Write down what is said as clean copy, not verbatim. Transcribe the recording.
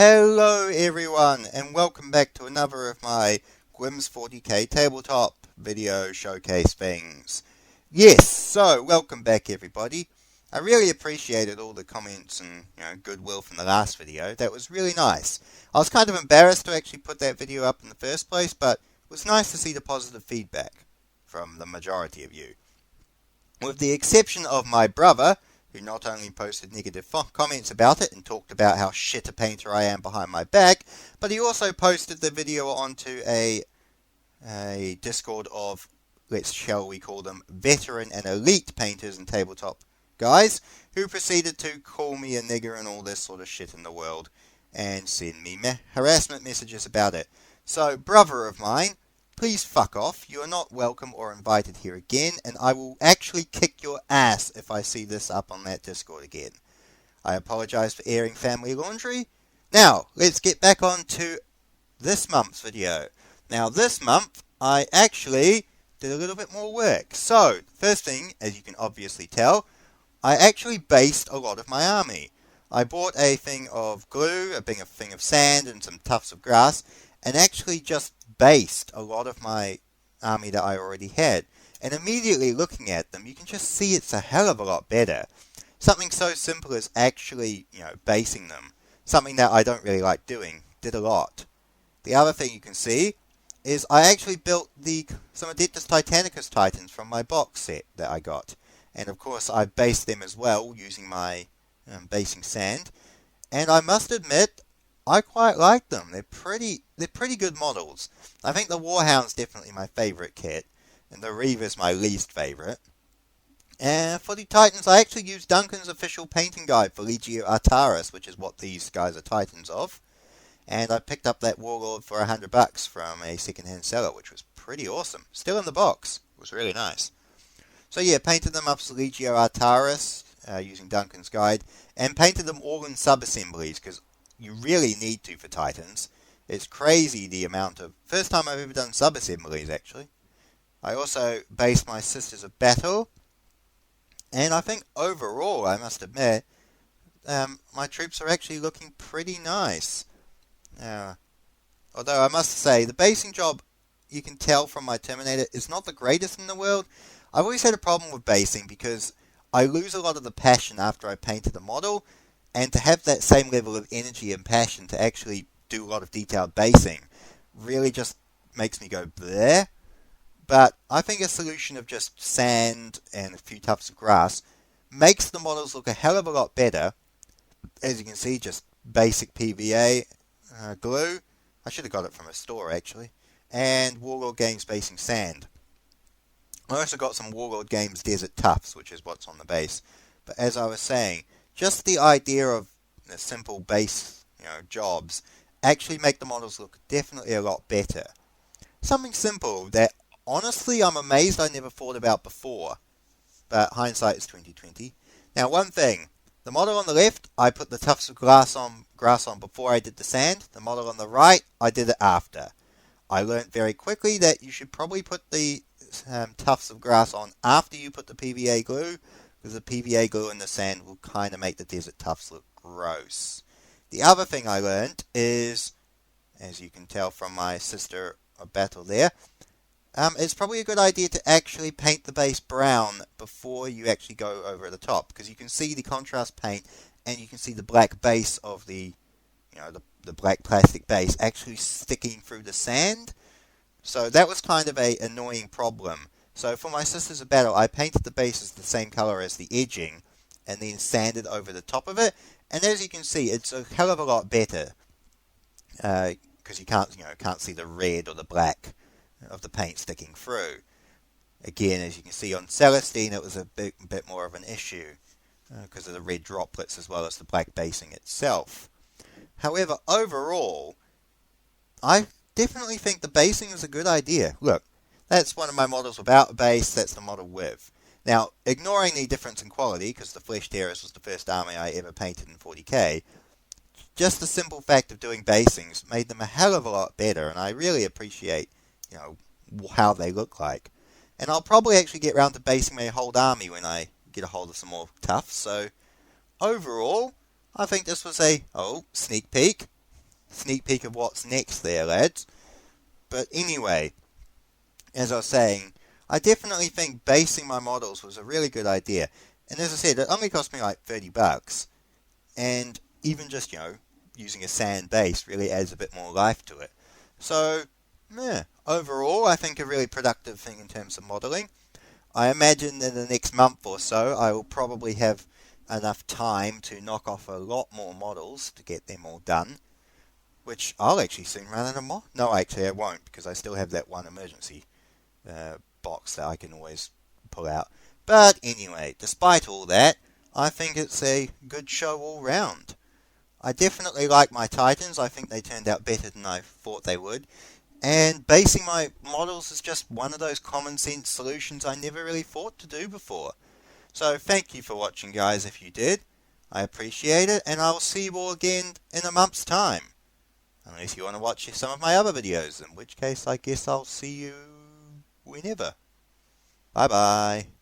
Hello everyone, and welcome back to another of my Gwim's 40k tabletop video showcase things. Yes, so welcome back everybody. I really appreciated all the comments and goodwill from the last video. That was really nice. I was kind of embarrassed to actually put that video up in the first place, but it was nice to see the positive feedback from the majority of you. With the exception of my brother, who not only posted negative comments about it and talked about how shit a painter I am behind my back, but he also posted the video onto a Discord of, shall we call them, veteran and elite painters and tabletop guys, who proceeded to call me a nigger and all this sort of shit in the world, and send me harassment messages about it. So, brother of mine, please fuck off. You are not welcome or invited here again, and I will actually kick your ass if I see this up on that Discord again. I apologize for airing family laundry. Now, let's get back on to this month's video. Now, this month, I actually did a little bit more work. So, first thing, as you can obviously tell, I actually based a lot of my army. I bought a thing of glue, a thing of sand, and some tufts of grass, and actually just based a lot of my army that I already had. And immediately looking at them, you can just see it's a hell of a lot better. Something so simple as actually, basing them. Something that I don't really like doing. Did a lot. The other thing you can see is I actually built some Adeptus Titanicus Titans from my box set that I got. And of course I based them as well using my basing sand. And I must admit, I quite like them. They're pretty good models. I think the Warhound's definitely my favourite kit, and the Reaver's my least favourite. And for the Titans, I actually used Duncan's official painting guide for Legio Artaris, which is what these guys are Titans of. And I picked up that Warlord for $100 from a second-hand seller, which was pretty awesome. Still in the box. It was really nice. So yeah, painted them up as Legio Artaris using Duncan's guide, and painted them all in sub-assemblies, because you really need to for Titans. It's crazy the amount of... First time I've ever done sub-assemblies, actually. I also based my Sisters of Battle. And I think overall, I must admit, my troops are actually looking pretty nice. Although I must say, the basing job, you can tell from my Terminator, is not the greatest in the world. I've always had a problem with basing because I lose a lot of the passion after I painted the model. And to have that same level of energy and passion to actually do a lot of detailed basing really just makes me go bleh. But I think a solution of just sand and a few tufts of grass makes the models look a hell of a lot better. As you can see, just basic PVA glue. I should have got it from a store actually. And Warlord Games basing sand. I also got some Warlord Games Desert Tufts, which is what's on the base. But as I was saying, just the idea of the simple base, jobs actually make the models look definitely a lot better. Something simple that honestly I'm amazed I never thought about before. But hindsight is 2020. Now one thing, the model on the left, I put the tufts of grass on before I did the sand. The model on the right, I did it after. I learnt very quickly that you should probably put the tufts of grass on after you put the PVA glue, because the PVA glue and the sand will kind of make the desert tufts look gross. The other thing I learned is, as you can tell from my Sister of Battle there, it's probably a good idea to actually paint the base brown before you actually go over the top, because you can see the contrast paint and you can see the black base of the black plastic base actually sticking through the sand. So that was kind of a annoying problem. So for my Sisters of Battle, I painted the bases the same color as the edging, and then sanded over the top of it. And as you can see, it's a hell of a lot better, because you can't see the red or the black of the paint sticking through. Again, as you can see on Celestine, it was a bit more of an issue because of the red droplets as well as the black basing itself. However, overall, I definitely think the basing is a good idea. Look. That's one of my models without a base, that's the model with. Now, ignoring the difference in quality, because the Flesh Terrorist was the first army I ever painted in 40k, just the simple fact of doing basings made them a hell of a lot better, and I really appreciate, how they look like. And I'll probably actually get around to basing my whole army when I get a hold of some more tufts, so overall, I think this was a, sneak peek, sneak peek of what's next there, lads. But anyway, as I was saying, I definitely think basing my models was a really good idea. And as I said, it only cost me like $30. And even just, using a sand base really adds a bit more life to it. So, yeah, overall, I think a really productive thing in terms of modeling. I imagine in the next month or so, I will probably have enough time to knock off a lot more models to get them all done, which I'll actually soon run out of more. No, actually, I won't, because I still have that one emergency box that I can always pull out. But anyway, despite all that, I think it's a good show all round. I definitely like my Titans. I think they turned out better than I thought they would. And basing my models is just one of those common sense solutions I never really thought to do before. So thank you for watching, guys, if you did. I appreciate it, and I'll see you all again in a month's time. Unless you want to watch some of my other videos, in which case I guess I'll see you whenever. Bye bye.